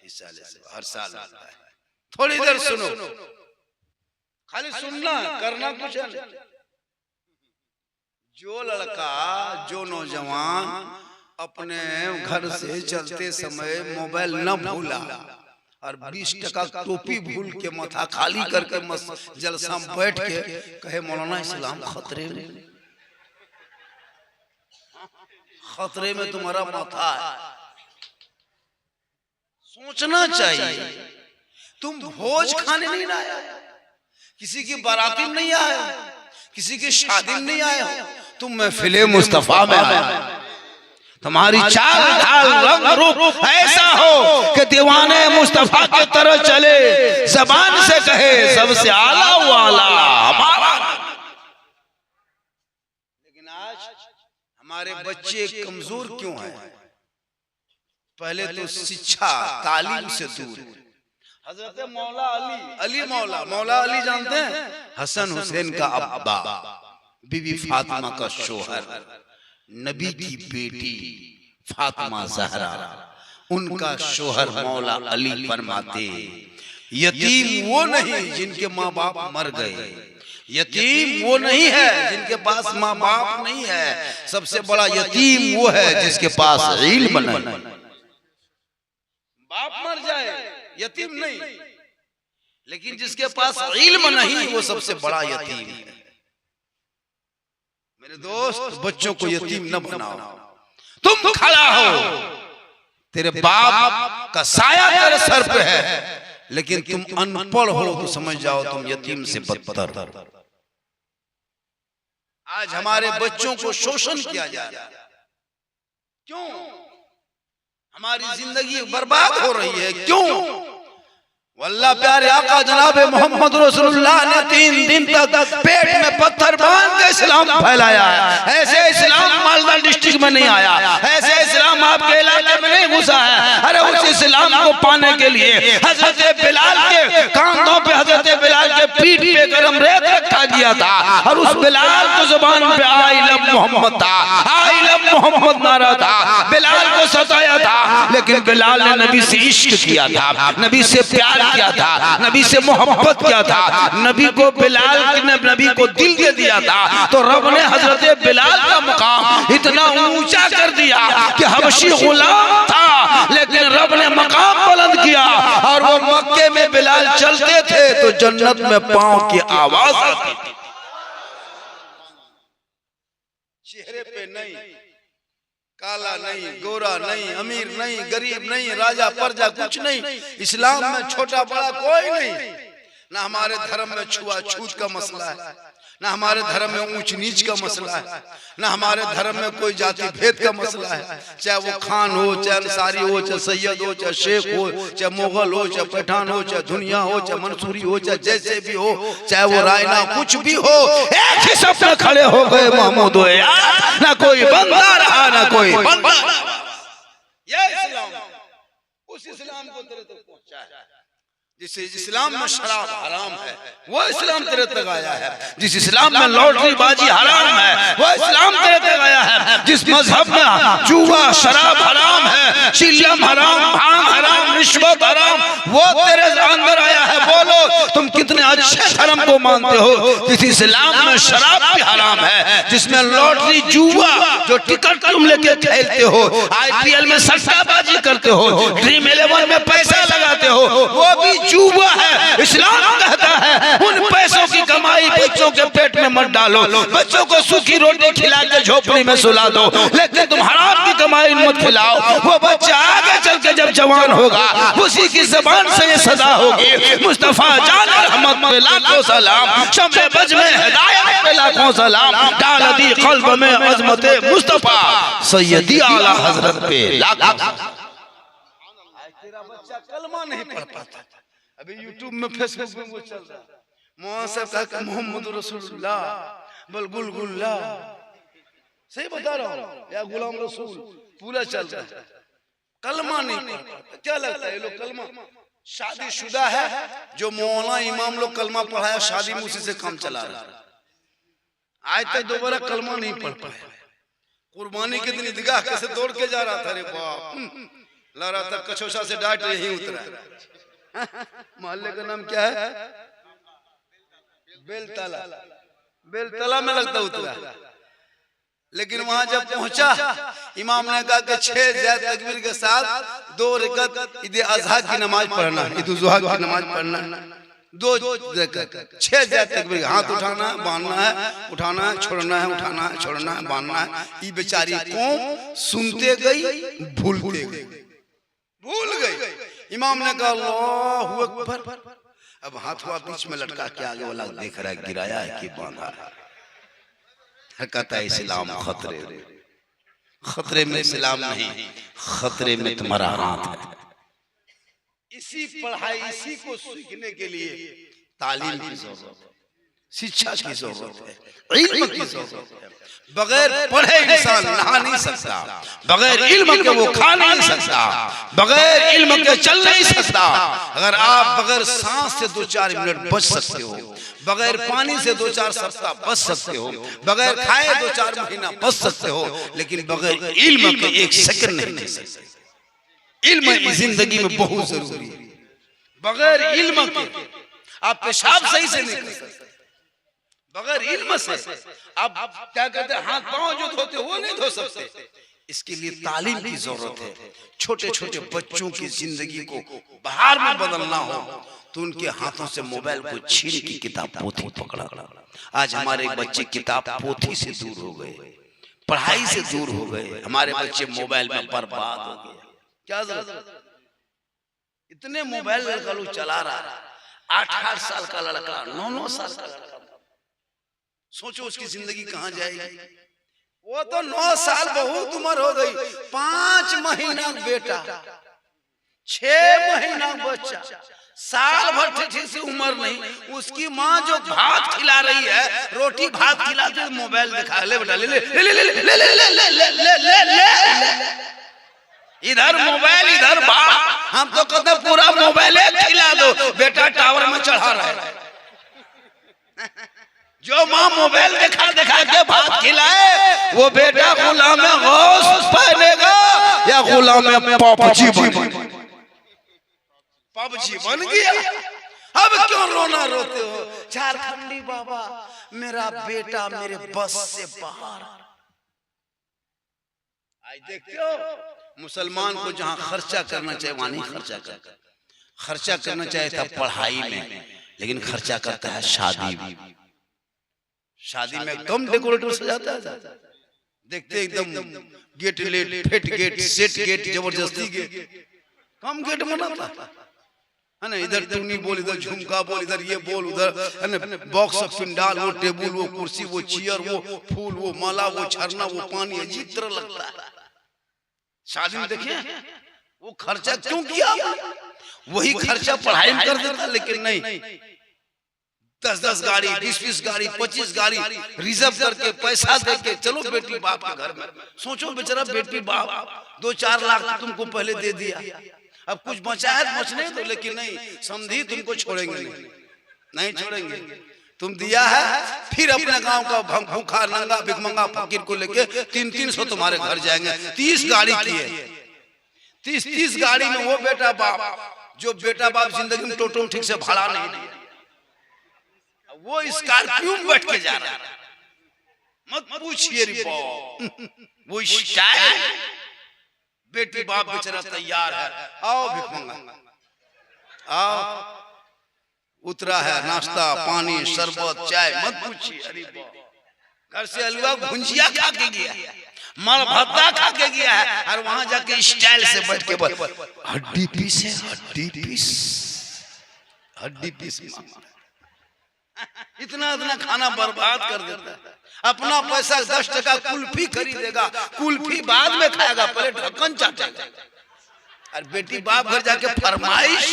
इस साल हर साल होता है। थोड़ी देर सुनो, खाली सुनना, करना कुछ नहीं। जो लड़का, जो नौजवान अपने घर से चलते समय मोबाइल न भूला और 20 टका टोपी भूल के माथा खाली करके जलसा में बैठ के कहे मौलाना इस्लाम खतरे में, खतरे में तुम्हारा माथा है। सोचना चाहिए, तुम भोज खाने नहीं आए, किसी की बाराती में नहीं आए, किसी की शादी में नहीं आए हो, तुम महफिले मुस्तफा में आए। तुम्हारी चाल ढाल रंग रूप ऐसा हो कि दीवाने मुस्तफा के तरह चले, जबान से कहे सबसे आला वाला हमारा। लेकिन आज हमारे बच्चे कमजोर क्यों हैं? पहले तो शिक्षा तालीम से दूर। हजरत मौला अली मौला अली जानते हैं? हसन हुसैन का अब्बा, बीबी फातिमा का शोहर, नबी की बेटी फातिमा ज़हरा, उनका शोहर मौला अली फरमाते यतीम वो नहीं जिनके माँ बाप मर गए, यतीम वो नहीं है जिनके पास माँ बाप नहीं है, सबसे बड़ा यतीम वो है जिसके पास इल्म नहीं। बाप मर जाए यतीम नहीं, लेकिन जिसके पास इल्म नहीं वो सबसे बड़ा यतीम है। मेरे दोस्त, बच्चों को यतीम न बनाओ। तुम खड़ा हो, तेरे बाप का साया तेरे सर पे है, लेकिन तुम अनपढ़ हो तो समझ जाओ तुम यतीम से बदतर। आज हमारे बच्चों को शोषण किया जा रहा है। क्यों? हमारी जिंदगी बर्बाद हो रही है, क्यों? वल्लाह प्यारे आका जनाब मोहम्मद रसूलुल्लाह ने 3 दिन तक पेट में पत्थर बांध के इस्लाम फैलाया है। ऐसे इस्लाम मालदा डिस्ट्रिक्ट में नहीं आया, ऐसे इस्लाम आपके इलाके में नहीं घुसा है। अरे उस इस्लाम को पाने के लिए हजरत बिलाल के कांधों पे, हजरत बिलाल के पीठ पे गरम रेत रखा गया था और उस बिलाल को जुबान पे आई लव मोहम्मद था, आई लव मोहम्मद नारा था। बिलाल को सताया था, लेकिन बिलाल ने नबी से इश्क किया था, नबी से प्यार किया था, नबी से मोहब्बत किया था, नबी को बिलाल ने नबी को दिल दे दिया था। तो रब ने हजरत बिलाल का मुकाम इतना ऊंचा कर दिया कि हबशी गुलाम था, लेकिन रब ने मकाम बुलंद किया और वो मक्के में बिलाल चलते थे तो जन्नत में पांव की आवाज आती थी। चेहरे पे नहीं, काला नहीं, गोरा नहीं, अमीर नहीं, गरीब नहीं, राजा प्रजा कुछ नहीं। इस्लाम में छोटा बड़ा कोई नहीं। ना हमारे धर्म में छुआछूत का मसला है, ना हमारे धर्म में ऊंच नीच का मसला है, ना हमारे धर्म में कोई जाति भेद का मसला है। चाहे वो खान हो, चाहे अंसारी हो, चाहे सैयद हो, चाहे शेख हो, चाहे मुगल हो, चाहे पठान हो, चाहे दुनिया हो, चाहे मंसूरी हो, चाहे जैसे भी हो, चाहे वो रायना कुछ भी हो, एक ही सब में खड़े हो गए महमूद हो यार। ना कोई बंदा रहा, ना कोई बंदा। ये इस्लाम, उस इस्लाम को तेरे तक पहुंचा है। जिस इस्लाम में शराब हराम है वो इस्लाम तेरे तक आया है। जिस इस्लाम में लॉटरी बाजी हराम है वो इस्लाम तेरे तक आया है। जिस मजहब में जुआ शराब हराम है, चिल्लम हराम, भांग हराम, रिश्वत हराम, वो तेरे अंदर आया है। बोलो तुम कितने अच्छे धर्म को मानते हो। जिस इस्लाम में शराब भी हराम है, जिसमें लॉटरी जुआ जो टिकट तुम लेके खेलते हो, IPL में सट्टाबाजी करते हो, ड्रीम 11 में पैसा लगाते हो, वो भी जुआ है। इस्लाम कहता है उन पैसों की कमाई बच्चों के पेट में मत डालो, बच्चों को सूखी रोटी खिला के झोपड़ी में सुला दो, लेकिन तुम हराम की कमाई मत खिलाओ। वो बच्चा आगे चल के जब जवान होगा उसी की ज़बान से ये सदा होगी, मुस्तफा जान रहमत पे लाखों सलाम, शम्मे बज में हिदायत पे लाखों सलाम, डाल दी क़ल्ब में अज़मत मुस्तफा सैयदी आला हजरत पे लाखों। तेरा बच्चा कलमा नहीं पढ़ पाता, अभी यूट्यूब में फेसबुक में वो चल रहा है, मुआसब का मोहम्मद रसूलुल्लाह बल गुलगुल्ला, सही बता रहा हूँ, या गुलाम रसूल पूरा चल रहा है। कलमा नहीं पढ़ता, क्या लगता है ये लोग कलमा? शादीशुदा है जो मौलाना इमाम लोग कलमा पढ़ाया, शादी में उसी से काम चला रहा है। आज तक दोबारा कलमा नहीं पढ़ पाया। कुर्बानी के दिन ईदगाह कैसे दौड़ के जा रहा था, रे बाप, लहरा तक कछोसा से डांट यही उतरा। मोहल्ले का नाम क्या है? बेलतला। बेलतला में लगता उतरा। लेकिन वहां जब पहुंचा इमाम ने कहा कि 6 ज़ैद तकबीर के साथ 2 रकात ईद अज़हा की नमाज पढ़ना, ईद ज़ुहा की नमाज पढ़ना। 2 रकात 6 ज़ैद तकबीर, हाथ उठाना बांधना है, उठाना है छोड़ना है, उठाना है छोड़ना है, बांधना है। ये बेचारी कौम सुनते गई भूलते गई, भूल गई। इमाम ने कहा अल्लाहु अकबर। अब हाथ हुआ बीच में लटका के आगे वाला देख रहा है गिराया है कि बांधा है। कहता है इस्लाम खतरे, खतरे में इस्लाम नहीं, खतरे में तुम्हारा हाथ है। इसी पढ़ाई, इसी को सीखने के लिए तालीम की जरूरत है, शिक्षा की जरूरत है, इल्म की जरूरत है। बगैर पढ़े इंसान नहा नहीं सकता, बगैर इल्म के वो खा नहीं सकता, बगैर इल्म के चल नहीं सकता। अगर आप बगैर सांस से 2-4 मिनट बच सकते हो, बगैर पानी से 2-4 सप्ताह बच सकते हो, बगैर खाए 2-4 महीना बच सकते हो, लेकिन बगैर इल्म के 1 सेकंड नहीं रह सकते। इल्म इस जिंदगी में बहुत जरूरी है। बगैर इल्म के आप पेशाब सही से नहीं कर सकते, बगैर इल्म से आप क्या कहते हैं हाथ पांव जो धोते वो नहीं धो सकते। इसके लिए तालीम की जरूरत है। छोटे छोटे बच्चों की जिंदगी को बाहर में बदलना हो तो उनके हाथों से मोबाइल को छीन की किताब पोथी पकड़ा। आज हमारे बच्चे किताब पोथी से दूर हो गए, पढ़ाई से दूर हो गए, हमारे बच्चे मोबाइल में बर्बाद हो गए। क्या जरूरत? इतने मोबाइल लड़का लोग चला रहा है, 8-8 साल का लड़का, 9-9 साल का लड़का, सोचो उसकी जिंदगी कहां जाएगी। वो तो 9 साल बहुत उम्र हो गई, 5 महीना बेटा, 6 महीना बच्चा, साल भर ठीक से उम्र नहीं। उसकी माँ जो भात खिला रही है, रोटी भात खिलाते हुए मोबाइल दिखा, ले बेटा ले ले ले ले ले ले ले ले ले ले ले, इधर मोबाइल इधर भात। हम तो कहते पूरा मोबाइल खिला दो, बेटा टावर में चढ़ा रहा है। जो माँ मोबाइल दिखा दिखा के भात खिलाए, वो बेटा गुलाम में गौस पहनेगा या गुलाम में पबजी बन गया। अब क्यों रोना रोते हो? झारखंडी बाबा, मेरा बेटा मेरे बस से बाहर। आज देखते हो मुसलमान को जहां खर्चा करना चाहिए वहां नहीं खर्चा करता। खर्चा करना चाहिए था पढ़ाई में, लेकिन खर्चा करता है शादी। शादी में कम डेकोरेटर सजाता है, देखते एकदम गेट लेट, फेट गेट, सेट गेट, जबरदस्ती गेट, कम गेट बनाता है ना। इधर टूनी बोल, इधर झुमका बोल, इधर ये बोल, उधर है ना बॉक्स, पिंडाल, वो टेबुल, वो कुर्सी, वो चेयर, वो फूल, वो माला, वो झरना, वो पानी, अजीब तरह लगता है। शादी में देखिए वो खर्चा क्यों किया? वही खर्चा पढ़ाई में कर देता, लेकिन नहीं, 10-10 गाड़ी, 20-20 गाड़ी, 25 गाड़ी रिजर्व करके पैसा देके चलो बेटी बाप के घर में। सोचो बेचारा बेटी बाप 2-4 लाख तुमको पहले दे दिया, अब कुछ बचा है बचने दो, लेकिन नहीं, समझी तुमको छोड़ेंगे नहीं छोड़ेंगे। तुम दिया है, फिर अपने गांव का भूखा नंगा भिखमंगा फकीर को लेके 300 तुम्हारे घर जाएंगे। 30 गाड़ी किए, 30 गाड़ी में वो बेटा बाप, जो बेटा बाप जिंदगी में टोटो ठीक से भाड़ा नहीं दिया, वो स्कॉर्पियो में बैठ के जा रहा है। मत पूछिए वो स्टाइल। बेटी बाप बेचारा तैयार है, आओ भिखमंगा आओ, उतरा है नाश्ता पानी शरबत चाय, मत पूछिए। अरे घर से हलवा भुंजिया खा के गया, माल भत्ता खा के गया है, और वहां जाके स्टाइल से बैठ के हड्डी पीस है, हड्डी पीस, हड्डी पीस। इतना इतना खाना बर्बाद कर देता है। अपना पैसा 10 टका कुल्फी खरीदेगा, कुल्फी बाद में खाएगा, पहले ढक्कन चाटेगा। और बेटी बाप घर जाके फरमाइश,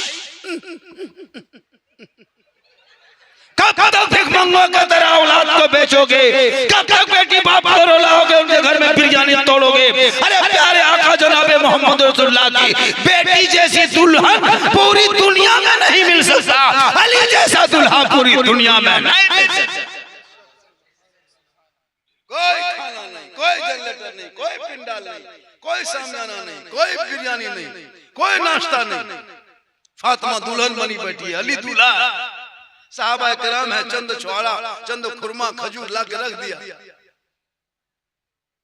कब तक भिखमंगों की तरह औलाद को बेचोगे? कब तक बेटी बाप को रुलाओगे, उनके घर में बिरयानी तोड़ोगे? अरे प्यारे आका जनाबे मोहम्मद रसूलुल्लाह की बेटी जैसी दुल्हन पूरी दुनिया में नहीं मिल सकता। अली जैसा दुल्हा पूरी दुनिया में नहीं मिल सकता। कोई खाना नहीं, कोई जनरेटर नहीं, कोई पिंडाल नहीं, कोई सामियाना नहीं, कोई बिरयानी नहीं, कोई नाश्ता नहीं। फातिमा दुल्हन बनी बैठी है, अली दूल्हा, साहबा किराम है, चंद छुआड़ा, चंद खुरमा खजूर ला के रख दिया,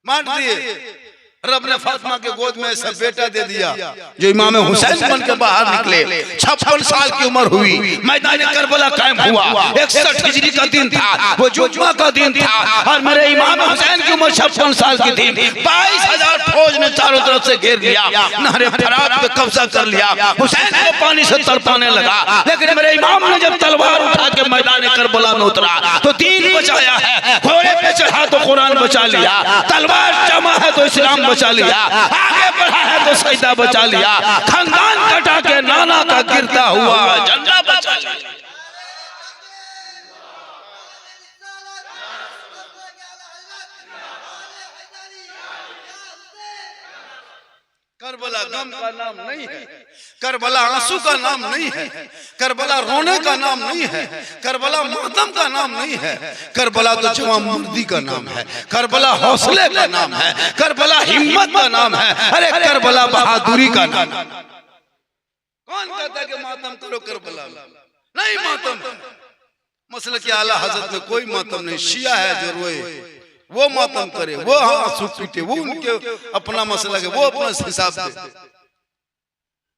बांट दिए। रब ने फातिमा के गोद में ऐसा बेटा दे दिया जो इमाम हुसैन बन के बाहर निकले। 56 साल की उम्र हुई, मैदान करबला कायम हुआ। 61 हिजरी का दिन था, वो जुम्मा का दिन था, और मेरे इमाम हुसैन की उम्र 56 साल की थी। 22,000 फौज ने चारों तरफ से घेर लिया, नहरे फरात पे कब्जा कर लिया। हुसैन को पानी से तड़पाने लगा, लेकिन मेरे इमाम ने जब तलवार उठा के मैदान करबला में उतरा तो दीन बचाया है। घोड़े पे चढ़ा तो कुरान बचा लिया, तलवार जमा है तो इस्लाम बचा लिया, आगे बढ़ा है तो सजदा बचा लिया, खानदान कटा के नाना का गिरता हुआ झंडा बचा लिया। करबला गम का नाम नहीं है, करबला आंसू का नाम नहीं है, करबला रोने का नाम नहीं है, करबला मातम का नाम नहीं है, करबला तो जवामर्दी का नाम है, करबला हौसले का नाम है, करबला हिम्मत का नाम है, अरे करबला बहादुरी का नाम है। कौन कहता है कि मातम करो करबला नहीं? मातम मसले के आला हजरत में कोई मातम नहीं। शिया है जो रोए वो मातम करे, वो आंसू पीटे, वो उनके अपना मसला है, वो अपना हिसाब दे।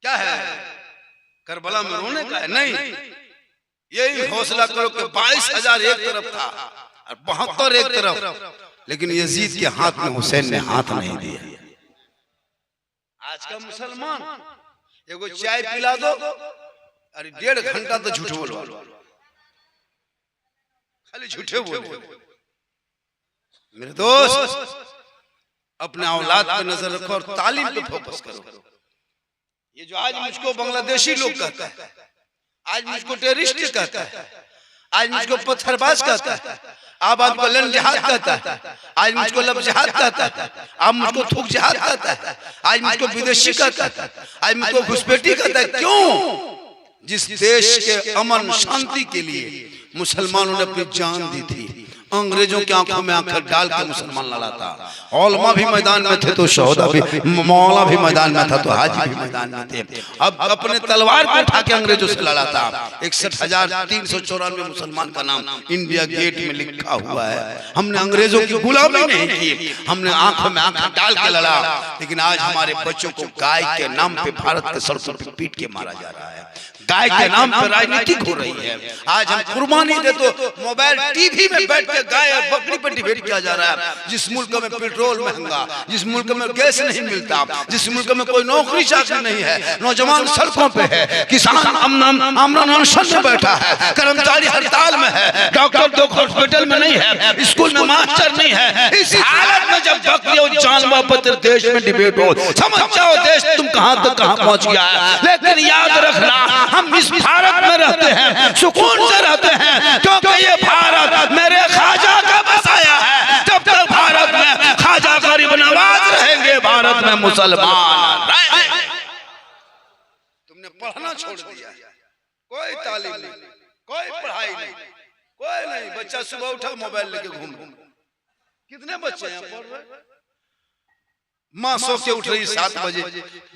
क्या है करबला में रोने का है? नहीं, यही हौसला करो कि 22,000 एक तरफ था और 72 एक तरफ, लेकिन यजीद के हाथ में हुसैन ने हाथ नहीं दिया। आज का मुसलमान एगो चाय पिला दो, अरे 1.5 घंटा तो झूठ बोलो, खाली झूठे बोलो। मेरे दोस्त, अपने औलाद पे नजर रखो और तालीम पे फोकस करो। ये जो आज मुझको बांग्लादेशी लोग कहता है, आज मुझको टेररिस्ट कहता है, आज मुझको पत्थरबाज कहता है, आप आपको लन जिहाद कहता है, आज मुझको लब जिहाद कहता है, आप मुझको थूक जिहाद कहता है, आज मुझको विदेशी कहता है, आज मुझको घुसपैठी कहता है। क्यों? जिस देश के अमन शांति के लिए मुसलमानों ने अपनी जान दी थी, अंग्रेजों की आंखों में आंखें डाल के मुसलमान लड़ा था। औलमा भी मैदान में थे तो शोहदा भी, मौला भी मैदान में था तो हाजी भी मैदान में थे। अब अपने तलवार पर उठा के अंग्रेजों से लड़ा था। 61,394 मुसलमान का नाम इंडिया गेट में लिखा हुआ है। हमने अंग्रेजों की गुलामी नहीं की, हमने आंखों में आंखें डाल के लड़ा। लेकिन आज हमारे बच्चों को गाय के नाम पे भारत के सड़कों पे पीट के मारा जा रहा है, गाय के नाम पर राजनीति हो रही है। आज हम कुर्बानी दे तो मोबाइल टीवी में बैठ के गाय और बकरी पर डिबेट किया जा रहा है। जिस मुल्क में पेट्रोल महंगा, जिस मुल्क में गैस नहीं मिलता, जिस मुल्क में कोई नौकरी चाकरी नहीं है, नौजवान सड़कों पे है, किसान आमरण अनशन में बैठा है, कर्मचारी हड़ताल में है, डॉक्टर तो हॉस्पिटल में नहीं है, स्कूल में मास्टर नहीं है। इस हालत में जब बकरी और जानवर पर देश में डिबेट हो, समझ जाओ देश तुम कहां तक कहां पहुंच गया है। लेकिन याद रखना, हम इस भारत में रहते हैं, सुकून से रहते हैं, क्योंकि ये भारत मेरे ख्वाजा का बसाया है। जब तक भारत में ख्वाजा गरीब नवाज रहेंगे, भारत में मुसलमान रहेंगे। तुमने पढ़ना छोड़ दिया, कोई तालीम नहीं, कोई पढ़ाई नहीं, कोई नहीं। बच्चा सुबह उठा मोबाइल लेके घूम रहा। कितने बच्चे हैं पढ़ रहे? माँ सो के उठ रही 7 बजे,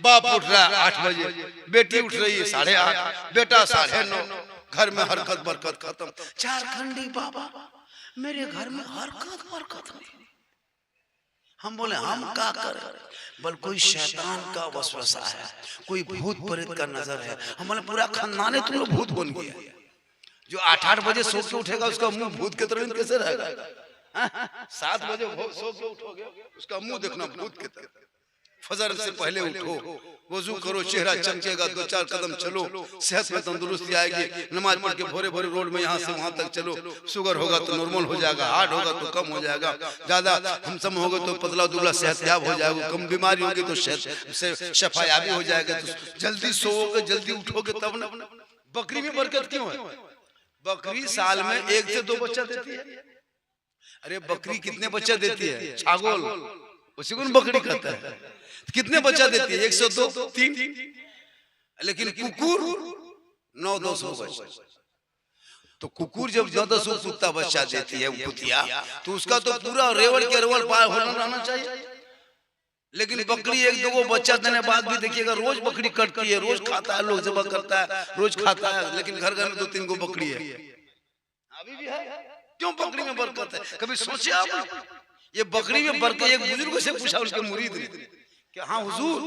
बाप उठ रहा है 8 बजे, बेटी उठ रही है 8:30, बेटा 9:30। घर में हरकत बरकत खत्म। 4 खंडी बाबा, मेरे घर में हरकत बरकत नहीं। हम बोले हम क्या करें? बल कोई शैतान का वसवसा है, कोई भूत प्रेत का नजर है। हमारे पूरा खानदान तुम लोग भूत बन गया। जो 8 बजे सो के उठेगा उसका मुंह भूत के तरह कैसे रहेगा? 7 बजे सो के उठोगे, उसका मुंह देखना भूत के तरह। फजर से पहले उठो, वजू करो, चेहरा चमकेगा, 2-4 कदम चलो, सेहत में तंदुरुस्ती आएगी। नमाज पढ़ के भोरे भोरे रोड में यहाँ से वहां तक चलो। शुगर होगा तो नॉर्मल हो जाएगा, हार्ट होगा तो कम हो जाएगा, ज्यादा हम सम होगा तो पतला दुबला सेहतयाब हो जाएगा, कम बीमारी होगी तो शफायाबी हो जाएगा। तो जल्दी सोओगे, जल्दी उठोगे तब ना। बकरी में बरकत क्यों है? बकरी साल में 1 से 2 बच्चा देती है। अरे बकरी कितने बच्चा देती है? छागोल, उसी को बकरी कहता है। कितने बच्चा देती है? 1 से 2, 3। लेकिन कुकुर 9-10 बच्चा। तो कुकुर जब 9-10 कुत्ता बच्चा देती है कुतिया, तो उसका तो पूरा रेवड़ के रेवड़ पार होना रहना चाहिए। लेकिन बकरी एक दो बच्चा देने बाद भी देखिएगा रोज बकरी कटती है, रोज खाता है, लोग जबा करता है, रोज खाता है, लेकिन घर घर में 2-3 गो बकरी है, अभी भी है। क्यों बकरी में बरकत है? कभी सोचे आप? ये बकरी में बरकत, एक बुजुर्ग से पूछा उसके मुरीद ने कि हाँ हुजूर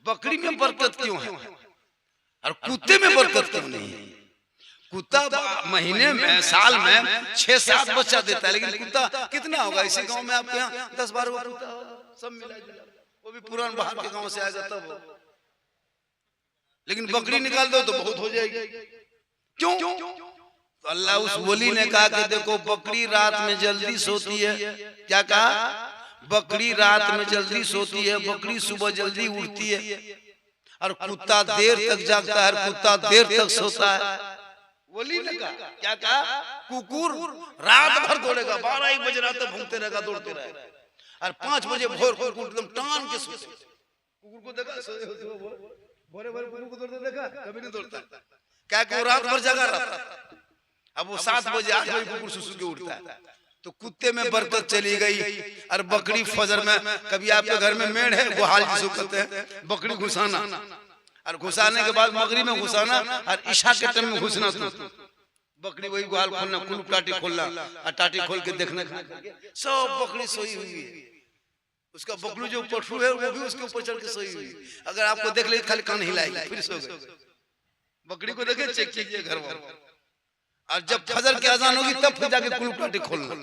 बकरी में बरकत क्यों है और कुत्ते में बरकत क्यों नहीं है? कुत्ता महीने में साल में 6-7 बच्चा देता है, लेकिन कुत्ता कितना होगा? इसी गांव में आपके यहाँ 10-12 कुत्ता सब मिला जुला, वो भी पुरान बाहर के गांव से आएगा तब। लेकिन बकरी निकाल दो तो बहुत हो जाएगी। क्यों? तो अल्लाह उस वली ने कहा कि देखो बकरी रात में जल्दी सोती है। क्या कहा? बकरी रात में जल्दी सोती है, बकरी सुबह जल्दी उठती है, और कुत्ता देर तक जागता है, कुत्ता देर तक सोता है। वली ने कहा, क्या कहा? कुकुर रात भर दौड़ेगा, 12-1 बजे रात तक घूमते रहेगा, दौड़ते रहेगा, और 5 बजे भोर को एकदम टान के सोते। कुकुर को देखा भोरे भोरे कुकुर को दौड़ते देखा? कभी नहीं दौड़ता। क्या कि वो रात भर जगा रहता है। अब वो 7 बजे 8 बजे कुकुर सुसु के उठता है। तो कुत्ते में बरकत चली गई, और बकरी फजर में, कभी आपके घर में मेढ़ है, गुहाल जिसको कहते हैं, बकरी घुसाना, और घुसाने के बाद मगरिब में घुसाना, और इशा के टाइम में घुसना, तो बकरी वही गुहाल खोलना, कुलूप टाटी खोलना, और टाटी खोल के देखना, सब बकरी सोई हुई है। उसका बकलू जो पठू है वो भी उसके ऊपर चढ़ के सोई हुई है। अगर आपको देख ले खाली कान हिलाएगी, फिर सो गए। बकरी को देखे चेक कीजिए घर में, और जब फजर की अजान होगी तब फिर जाके कुलूप टाटी खोलना,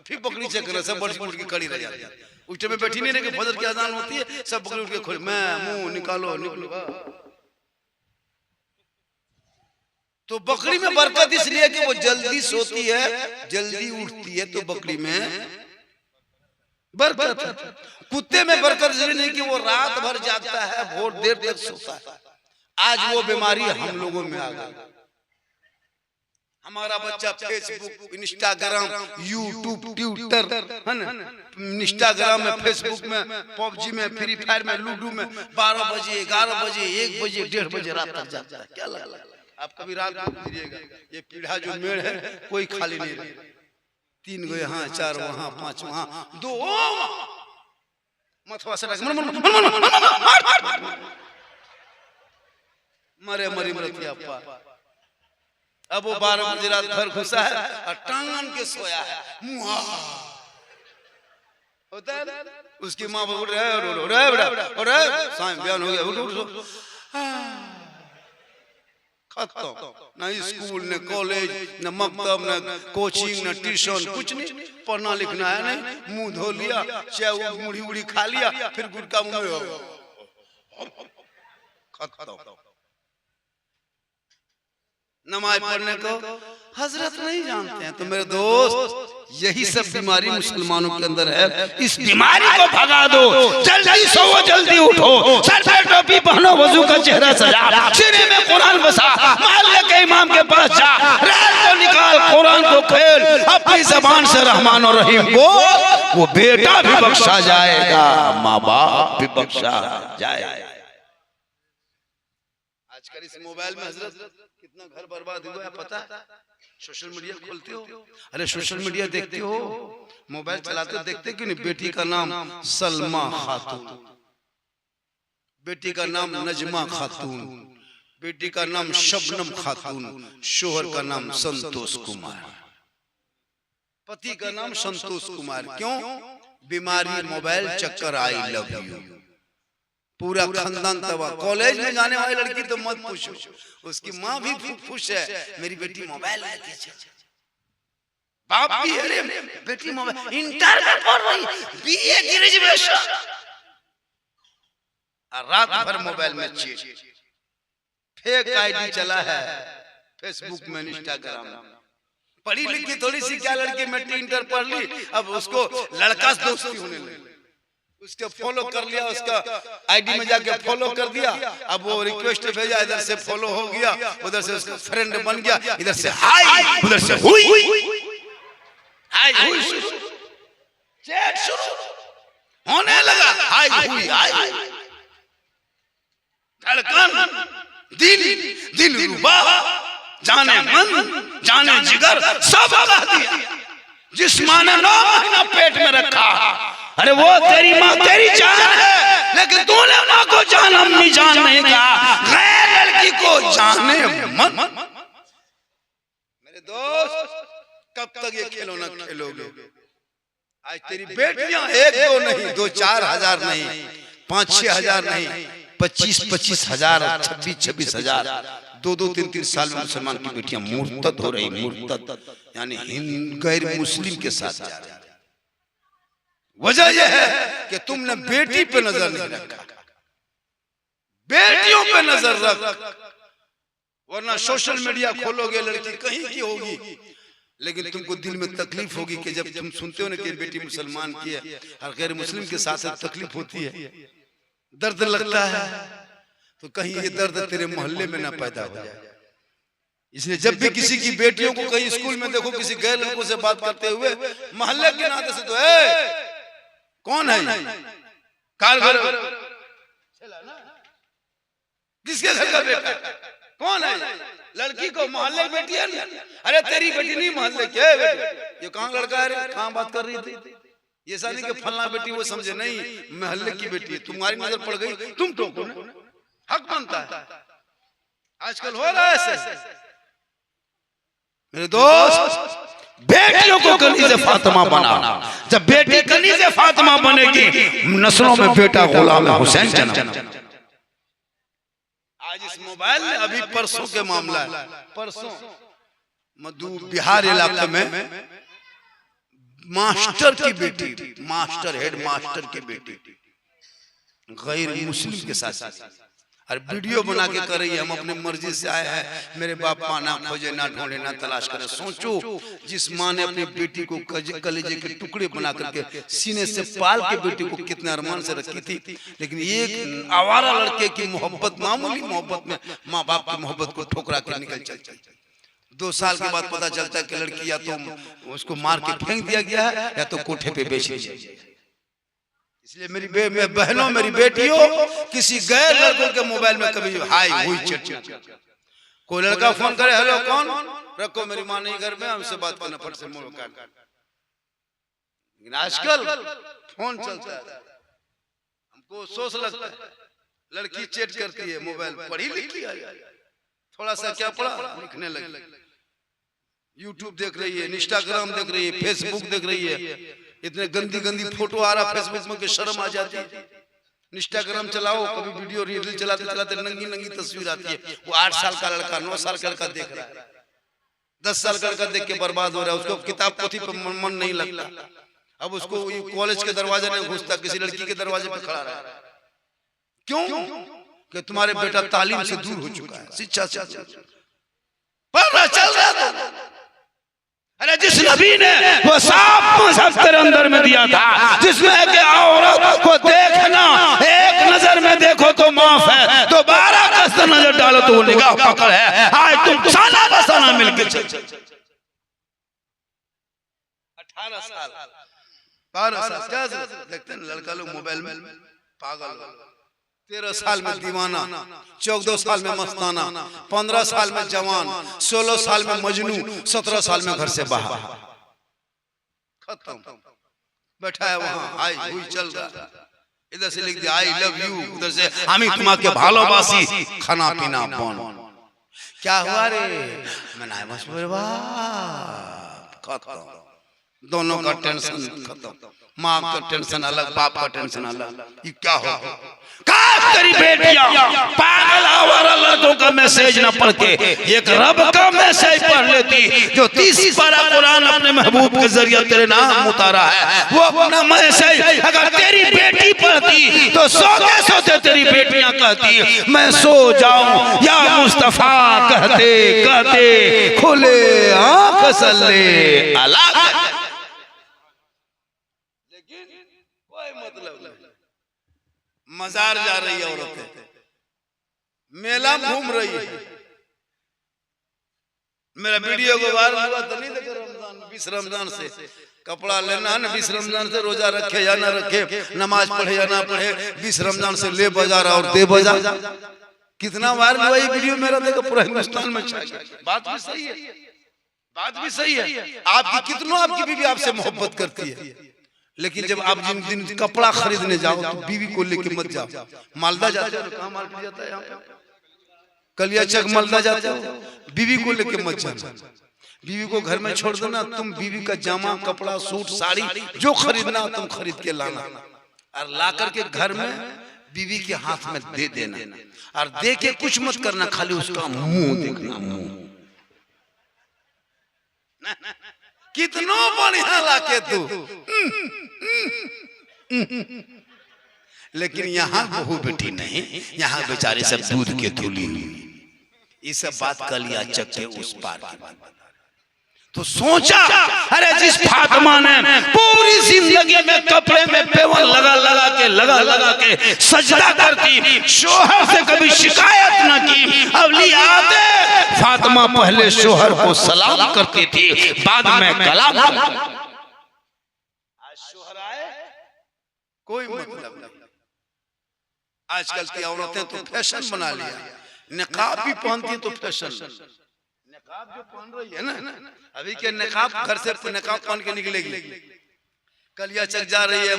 फिर बकरी चेक करना, सब बड़ी मुर्गी खड़ी रह जाती है। उस टाइम में बैठी नहीं रही, फजर की अजान होती है, सब बकरी उठ के खोल, मैं मुंह निकालो निकलो। तो बकरी में बरकत इसलिए कि वो जल्दी सोती है, जल्दी उठती है, तो बकरी में बरकत है। कुत्ते में बरकत इसलिए नहीं कि वो रात भर जागता है, भोर देर तक सोता है। आज वो बीमारी हम लोगों में आ गई। हमारा बच्चा फेसबुक, इंस्टाग्राम, यूट्यूब, ट्विटर, है ना, इंस्टाग्राम में, फेसबुक में, पबजी में, फ्री फायर में, लूडो में 12 बजे 11 बजे 1 बजे 1:30 बजे रात तक जाता है। क्या लगा? आप कभी रात को गुजरिएगा, ये पीढ़ा जो मेड़ है कोई खाली नहीं रहे, 3 गो यहाँ, 4 वहाँ, 5 वहाँ, 2 मथवा से मरे मरी मरतिया पा। अब वो 12 बजे रात भर घुसा है और टांगन के सोया है, मुहा होता है। उसकी माँ बोल रहा है साईं बयान हो गया, उठ खत्म। न स्कूल, न कॉलेज, न मकतब, न कोचिंग, न ट्यूशन, कुछ नहीं। पढ़ना लिखना है नहीं, मुंह धो लिया, चाहे मुड़ी उड़ी खा लिया, फिर गुटका मुंह में खत्म। नमाज पढ़ने को हजरत नहीं जानते हैं। तो मेरे दोस्त, यही सब बीमारी मुसलमानों के अंदर है। इस बीमारी को भगा दो। जल्दी सो, जल्दी उठो, सर पे टोपी पहनो, वजू का चेहरा सजा, सीने में कुरान बसा, मोहल्ले के इमाम के पास जा, रात को निकाल, कुरान को खेल, अपनी जबान से रहमान और रहीम बोल, वो बेटा भी बख्शा जाएगा, माँ बाप भी बख्शा जाएगा। आजकल इस मोबाइल में हजरत कितना घर बर्बाद हुआ है पता है? सोशल मीडिया खोलते हो, अरे सोशल मीडिया देखते हो, मोबाइल चलाते हो, देखते क्यों नहीं? बेटी का नाम सलमा खातून, बेटी का नाम नजमा खातून, बेटी का नाम शबनम खातून, शोहर का नाम संतोष कुमार, पति का नाम संतोष कुमार। क्यों? बीमारी मोबाइल चक्कर, आई लव यू, पूरा खानदान तबाह। कॉलेज में जाने वाली लड़की तो मत पूछो, उसकी माँ भी खुश है, मेरी बेटी मोबाइल लेती है, बाप भी अरे बेटी मोबाइल, इंटर में पढ़ रही, बीए ग्रेजुएशन, रात भर मोबाइल में चीज, फेक आईडी चला है फेसबुक में, इंस्टाग्राम में। पढ़ी लिखी थोड़ी सी क्या लड़की मैट्रिक इंटर पढ़ ली, अब उसको लड़का से दोस्ती होने लगी, उसके फॉलो कर लिया, उसका आईडी में जाके फॉलो कर दिया, अब वो रिक्वेस्ट भेजा, इधर से फॉलो हो गया, उधर से उसका फ्रेंड बन गया, इधर से हाय, उधर से हुई हाय हुई, चैट शुरू होने लगा, हाय हुई हाय, धड़कन दिल रुबा, जाने मन जाने जिगर सब कह दिया। जिस माँ ने 9 महीना पेट में रखा, अरे वो तेरी माँ तेरी जान है, लेकिन तूने माँ को जान अम्मी जान नहीं कहा, गैर लड़की को जाने मन। मेरे दोस्त कब तक ये खिलौना खेलोगे? आज तेरी बेटियां 1-2 नहीं, 2-4 हजार नहीं, 5-6 हजार नहीं, 25-25 हजार, 26-26 हजार, 2-2, 3-3 साल में मुसलमान की बेटियां मुर्तद हो रही, मुर्तद यानी गैर मुस्लिम के साथ जा रही। वजह यह है कि तुमने बेटी पे नजर नहीं रखा, बेटियों पे नजर रख, वरना सोशल मीडिया खोलोगे लड़की कहीं की होगी, लेकिन तुमको दिल में तकलीफ होगी कि जब तुम सुनते हो ना कि बेटी मुसलमान की है और गैर मुस्लिम के साथ तकलीफ होती है, दर्द लगता है, तो कहीं ये दर्द तेरे मोहल्ले में ना पैदा हो जाए। इसलिए जब भी किसी की बेटियों को कहीं स्कूल में देखो किसी गैर लड़कों से बात करते हुए, मोहल्ले के नाते से तो कौन है, कार घर किसके घर का बेटा, कौन है, लड़की को मोहल्ले की बेटी है। अरे तेरी बेटी नहीं, मोहल्ले के बेटी, ये कहाँ लड़का है, कहाँ बात कर रही थी, ये सानी के फलना बेटी, वो समझे नहीं मोहल्ले की बेटी है, तुम्हारी नजर पड़ गई, तुम टोको ना, हक बनता है। आजकल हो रहा है ऐसे। मेरे दोस्त, बेटियों को कनीज़े फातिमा बनाना, जब बेटी कनीज़े फातिमा बनेगी, नस्लों में बेटा गुलाम हुसैन जन्म। आज इस मोबाइल में अभी परसों के मामला है, परसों मधु बिहार इलाके में मास्टर की बेटी, मास्टर हेड मास्टर की बेटी गैर मुस्लिम के साथ और वीडियो बना के कर रही है, हम अपनी मर्जी से आए हैं, मेरे बाप माँ ना खोजे ना ढूंढे ना तलाश करे। सोचो जिस माँ ने अपनी बेटी को कलेजे के टुकड़े बना करके सीने से पाल के बेटी को कितने अरमान से रखी थी, लेकिन एक आवारा लड़के की मोहब्बत, मामूली मोहब्बत में माँ बाप की मोहब्बत को ठुकरा के निकल चलती। 2 साल के बाद पता चलता है कि लड़की या तो उसको मार के फेंक दिया गया है या तो कोठे पे बेच दी जाए। इसलिए मेरी बहनों, मेरी बेटियों, किसी गैर लड़कों के मोबाइल में कभी हाय हुई चट, कोई लड़का फोन करे, हेलो कौन, रखो मेरी माँ नहीं घर में, हमसे बात करना, फट से मोड़ काट। लेकिन आजकल फोन चलता है, हमको सोच लगता है, लड़की चैट करती है मोबाइल, पढ़ी लिखी है, थोड़ा सा क्या पढ़ा लिखने लगी, यूट्यूब देख रही है, इंस्टाग्राम देख रही है, फेसबुक देख रही है, इतने गंदी गंदी फोटो आ रहा फेसबुक में कि शर्म आ जाती है। इंस्टाग्राम चलाओ, कभी वीडियो रील चलाते चलाते नंगी नंगी तस्वीर आती है, वो 8 साल का लड़का 9 साल का लड़का देख रहा है, 10 साल का लड़का देख के बर्बाद हो रहा है, उसको किताब पोथी पर मन नहीं लगता, अब उसको कॉलेज के दरवाजे में घुसता, किसी लड़की के दरवाजे पे खड़ा रहा। क्यों? कि तुम्हारे बेटा तालीम से दूर हो चुका है, शिक्षा से पढ़ना चल रहा था। अरे जिस नबी ने वो साफ मजहब तेरे अंदर में दिया था, जिसमें कि औरत को देखना एक नजर में देखो तो माफ है, तो 12 कस नजर डालो तो वो निगाह पकड़ है। आज तुम साना बसाना मिलकर चल 18 साल 12 साल क्या देखते हैं लड़का लोग मोबाइल में पागल, 13 साल में दीवाना, 14 साल में मस्ताना, 15 साल में जवान, 16 साल में मजनू, 17 साल में घर से बाहर, खत्म। बैठा है वहां, आई हुई चल रहा, इधर से लिख दिया आई लव यू, उधर से আমি তোমাকে ভালোবাসি, खाना पीना बंद। क्या हुआ रे, मैं बस खत्म, दोनों का टेंशन खत्म, माँ का टेंशन अलग, बाप का टेंशन अलग। ये क्या हो, तेरी बेटियां पागल आवारा लड़कों का मैसेज न पढ़ के एक रब का मैसेज पढ़ लेती, जो 30 पारा कुरान अपने महबूब के जरिए तेरे नाम उतारा है, वो अपना मैसेज अगर तेरी बेटी पढ़ती तो सोते सोते तेरी बेटियां कहती मैं सो जाऊं या मुस्तफा, कहते कहते खुले आंख सल्ले अला, लेकिन कोई मतलब नहीं। मजार जा रही है औरतें, मेला घूम रही है। मेरा वीडियो को वायरल हुआ तो नहीं देखा, रमजान 20 रमजान से कपड़ा लेना है ना, 20 रमजान से रोजा रखे या ना रखे, नमाज पढ़े या ना पढ़े, 20 रमजान से ले बाजार और दे बाजार। कितना वायरल हुआ ये वीडियो मेरा, देखो पूरा हिंदुस्तान में छा गया। बात भी सही है, बात भी सही है। आपकी कितनों आपकी बीवी आपसे मोहब्बत करती है, लेकिन जब आप जिन दिन कपड़ा खरीदने जाओ तो बीवी को लेके मत जाओ। मालदा जाते हो, कहाँ मार्केट जाता है यहाँ पे, कलियाचक मालदा जाते हो, बीवी को लेके मत जाना। बीवी को घर में छोड़ देना, तुम बीवी का जामा कपड़ा सूट साड़ी जो खरीदना तुम खरीद के लाना और ला करके घर में बीवी के हाथ में दे देना और दे के कुछ मत करना, खाली उसका मुंह देखना। मुंह कितना बढ़िया लाके तू, लेकिन यहाँ बहू बेटी नहीं, यहाँ बेचारे सब दूध के थूली हुई। ये सब बात कलियाचक के उस पार की बात। तो सोचा, अरे जिस फातिमा ने पूरी जिंदगी में कपड़े में पेवन लगा के सजदा करती, शोहर से कभी शिकायत न की। अवली आते फातिमा पहले शोहर को सलाम करती थी, बाद में कलाम। आज शोहर आए कोई मतलब नहीं। आजकल की औरतें तो फैशन बना लिया, निकाब भी पहनती तो फैशन। निकाब जो पहन रही है ना अभी के, निकाब घर से निकाब पहन के निकलेगी, कलियाचक जा रही है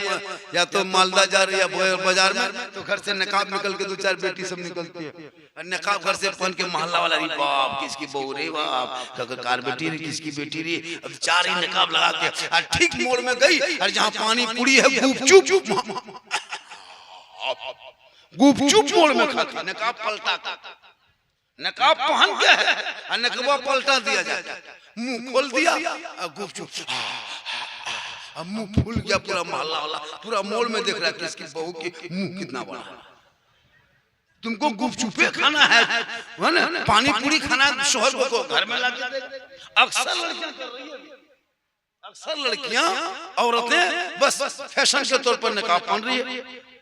या तो मालदा जा रही है बाजार में, तो घर से निकाब निकल के दो चार बेटी सब निकलती है। निकाब घर से पहन के मोहल्ला वाला, रे बाप किसकी बहू रे बाप, कार बेटी रे किसकी बेटी रे, अब चार ही निकाब लगा के और ठीक मोड़ में गई और जहाँ पानी पूरी है गुपचुप मोड़ में खाती। नकाब पलटा, नकाब पहन के है और नकाब पलटा दिया जाता है, मुंह खोल दिया और गुपचुप, मुंह फूल गया पूरा मोहल्ला वाला, पूरा मोड़ में देख रहा है किसकी बहू की मुंह कितना बड़ा। तुमको गुपचुपे खाना है ना, पानी पूरी खाना शोहर को घर में ला के। अक्सर लड़कियां कर रही है, अक्सर लड़कियां औरतें बस फैशन के तौर पर निकाब पहन रही है,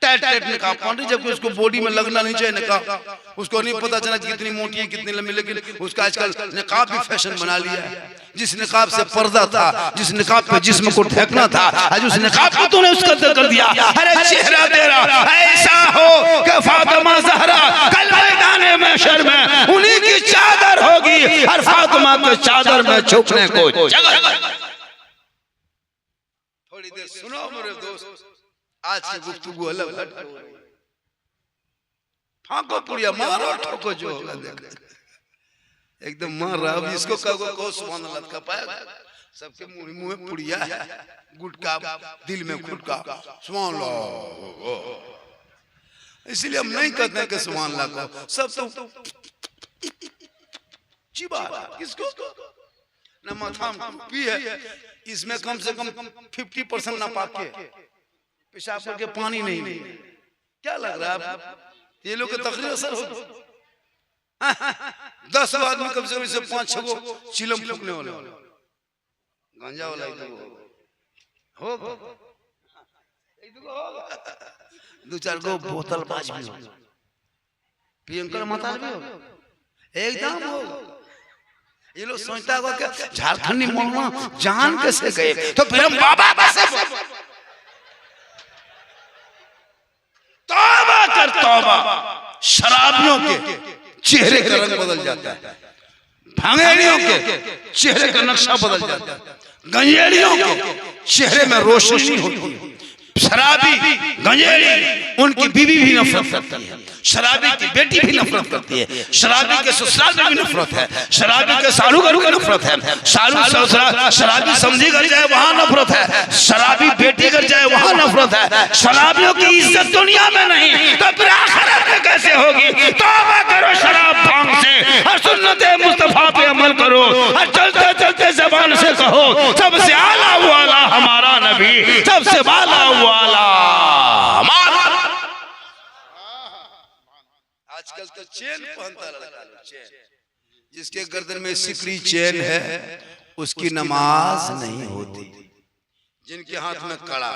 टाइट निकाब पहन रही, जबकि उसको बॉडी में लगना नहीं चाहिए निकाब। उसको नहीं पता चला कितनी मोटी है कितनी लंबी, लेकिन उसका आजकल निकाब भी फैशन बना लिया है। जिस निकाब से पर्दा था, जिस निकाब पे जिस्म को ढकना था, आज उस निकाब को तूने उसका कदर कर दिया। अरे चेहरा तेरा ऐसा हो कि फातिमा ज़हरा कल मैदान महशर में उन्हीं की चादर होगी और फातिमा के चादर में छुपने को जगह। थोड़ी देर सुनो मेरे दोस्त, आज की गुफ्तगू अलग हट, फांको पुड़िया मारो ठोको जो होगा देखो, एकदम मार रहा। अब इसको कहो सुभान अल्लाह का पाया, सबके मुंह में पुड़िया है, गुटका दिल में गुटका, सुभान अल्लाह। इसलिए हम नहीं कहते हैं कि सुभान अल्लाह को, सब तो चिबा किसको ना माथा पी है, इसमें कम से कम 50% ना पाके पेशाब करके पानी नहीं। क्या लग रहा है ये लोग के तकरीर असर हो? 10 आदमी कम से कम इसे 5-6 गो चिलम फूकने वाले, गांजा वाला हो, 2-4 गो बोतल बाज भी हो, प्रियंकर माता भी हो, एकदम हो। ये लोग सोचता होगा कि झारखंडी मौलाना जान कैसे गए, तो फिर हम बाबा कैसे। तौबा कर तौबा, शराबियों के चेहरे का रंग बदल जाता है, भांगेड़ियों के चेहरे का नक्शा बदल जाता है, गंजेड़ियों के चेहरे में रोशनी होती है। शराबी गंजेड़ी उनकी बीवी भी नफरत करती है, शराबी की बेटी भी नफरत करती है, शराबी के ससुराल में भी नफरत है, शराबी के सालू घर में नफरत है, सालू ससुराल शराबी समझी घर जाए वहां नफरत है, शराबी बेटी घर जाए वहां नफरत है। शराबियों की इज्जत दुनिया में नहीं तो फिर आखिरत में कैसे होगी? तौबा करो शराब भांग से और सुन्नते मुस्तफा पे अमल करो और चलते चलते जबान से कहो सबसे आला वाला हमारा नबी, सबसे वाला वाला हमारा। आजकल तो चेन पहनता लड़का लोग, चेन, जिसके गर्दन में सिकड़ी चेन है उसकी नमाज नहीं होती, जिनके हाथ में कड़ा